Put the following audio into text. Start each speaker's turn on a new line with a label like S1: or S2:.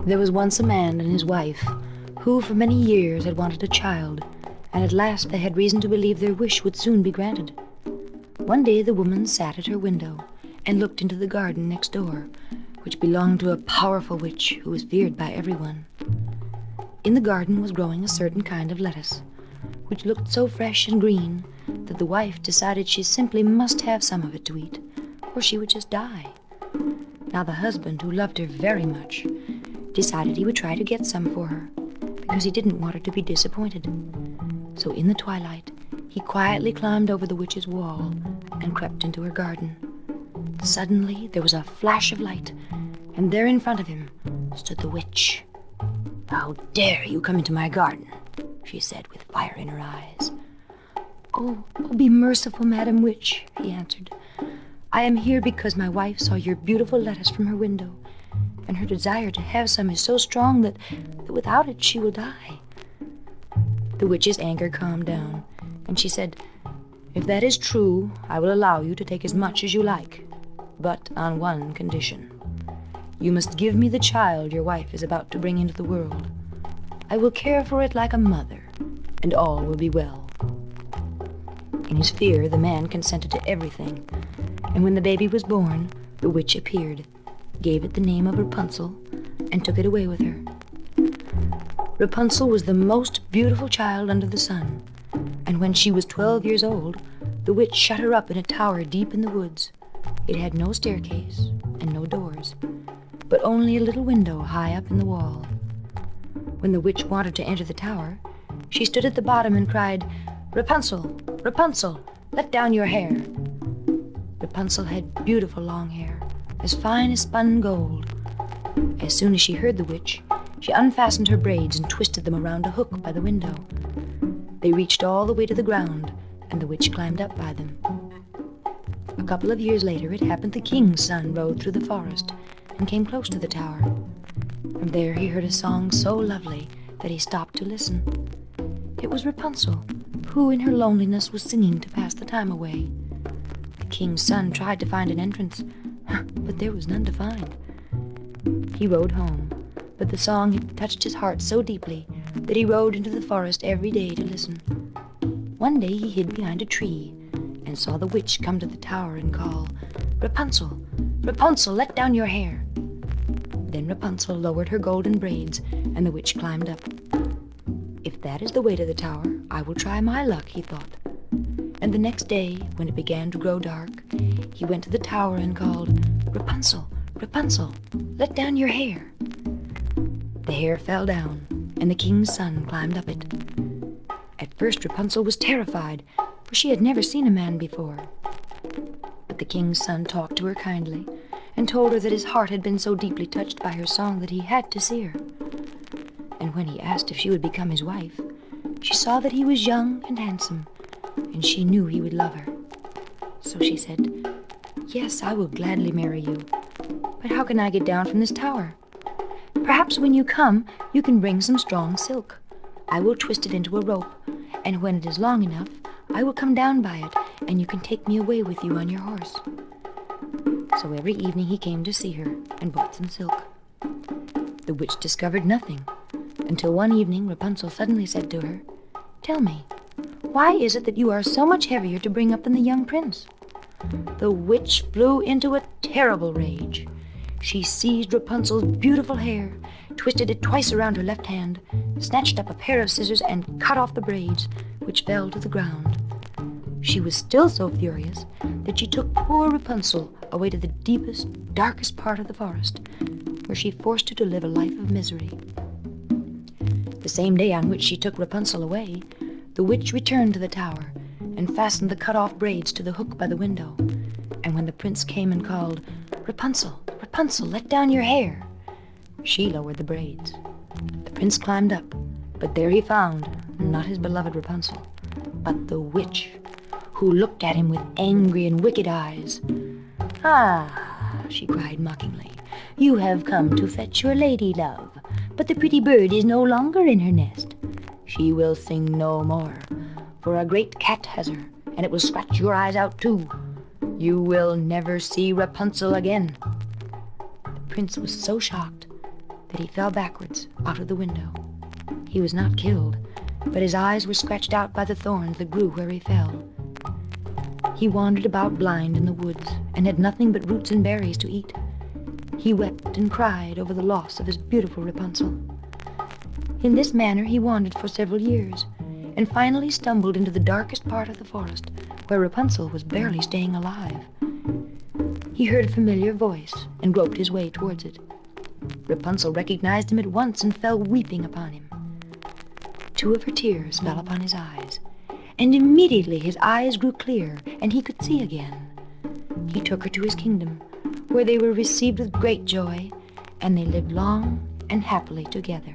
S1: There was once a man and his wife who for many years had wanted a child, and at last they had reason to believe their wish would soon be granted. One day the woman sat at her window and looked into the garden next door, which belonged to a powerful witch who was feared by everyone. In the garden was growing a certain kind of lettuce, which looked so fresh and green that the wife decided she simply must have some of it to eat, or she would just die. Now the husband, who loved her very much, decided he would try to get some for her, because he didn't want her to be disappointed. So in the twilight, he quietly climbed over the witch's wall and crept into her garden. Suddenly there was a flash of light, and there in front of him stood the witch. "How dare you come into my garden?" she said with fire in her eyes. Oh, be merciful, Madam Witch," he answered. "I am here because my wife saw your beautiful lettuce from her window, and her desire to have some is so strong that without it she will die." The witch's anger calmed down, and she said, "If that is true, I will allow you to take as much as you like, but on one condition. You must give me the child your wife is about to bring into the world. I will care for it like a mother, and all will be well." In his fear, the man consented to everything, and when the baby was born, the witch appeared, gave it the name of Rapunzel, and took it away with her. Rapunzel was the most beautiful child under the sun, and when she was 12 years old, the witch shut her up in a tower deep in the woods. It had no staircase and no doors, but only a little window high up in the wall. When the witch wanted to enter the tower, she stood at the bottom and cried, "Rapunzel, Rapunzel, let down your hair." Rapunzel had beautiful long hair, as fine as spun gold. As soon as she heard the witch, she unfastened her braids and twisted them around a hook by the window. They reached all the way to the ground, and the witch climbed up by them. A couple of years later, it happened the king's son rode through the forest and came close to the tower. From there he heard a song so lovely that he stopped to listen. It was Rapunzel, who in her loneliness was singing to pass the time away. The king's son tried to find an entrance, but there was none to find. He rode home, but the song had touched his heart so deeply that he rode into the forest every day to listen. One day he hid behind a tree and saw the witch come to the tower and call, "Rapunzel, Rapunzel, let down your hair." Then Rapunzel lowered her golden braids, and the witch climbed up. "If that is the way to the tower, I will try my luck," he thought. And the next day, when it began to grow dark, he went to the tower and called, "Rapunzel, Rapunzel, let down your hair." The hair fell down, and the king's son climbed up it. At first Rapunzel was terrified, for she had never seen a man before. But the king's son talked to her kindly, and told her that his heart had been so deeply touched by her song that he had to see her. And when he asked if she would become his wife, she saw that he was young and handsome, and she knew he would love her. So she said, "Yes, I will gladly marry you. But how can I get down from this tower? Perhaps when you come, you can bring some strong silk. I will twist it into a rope, and when it is long enough, I will come down by it, and you can take me away with you on your horse." So every evening he came to see her and bought some silk. The witch discovered nothing, until one evening Rapunzel suddenly said to her, "Tell me, why is it that you are so much heavier to bring up than the young prince?" The witch flew into a terrible rage. She seized Rapunzel's beautiful hair, twisted it twice around her left hand, snatched up a pair of scissors, and cut off the braids, which fell to the ground. She was still so furious that she took poor Rapunzel away to the deepest, darkest part of the forest, where she forced her to live a life of misery. The same day on which she took Rapunzel away, the witch returned to the tower and fastened the cut-off braids to the hook by the window. And when the prince came and called, "Rapunzel, Rapunzel, let down your hair," she lowered the braids. The prince climbed up, but there he found not his beloved Rapunzel, but the witch, who looked at him with angry and wicked eyes. "Ah," she cried mockingly, "you have come to fetch your lady love, but the pretty bird is no longer in her nest. She will sing no more, for a great cat has her, and it will scratch your eyes out too. You will never see Rapunzel again." The prince was so shocked that he fell backwards out of the window. He was not killed, but his eyes were scratched out by the thorns that grew where he fell. He wandered about blind in the woods and had nothing but roots and berries to eat. He wept and cried over the loss of his beautiful Rapunzel. In this manner he wandered for several years, and finally stumbled into the darkest part of the forest, where Rapunzel was barely staying alive. He heard a familiar voice and groped his way towards it. Rapunzel recognized him at once and fell weeping upon him. 2 of her tears fell upon his eyes, and immediately his eyes grew clear, and he could see again. He took her to his kingdom, where they were received with great joy, and they lived long and happily together.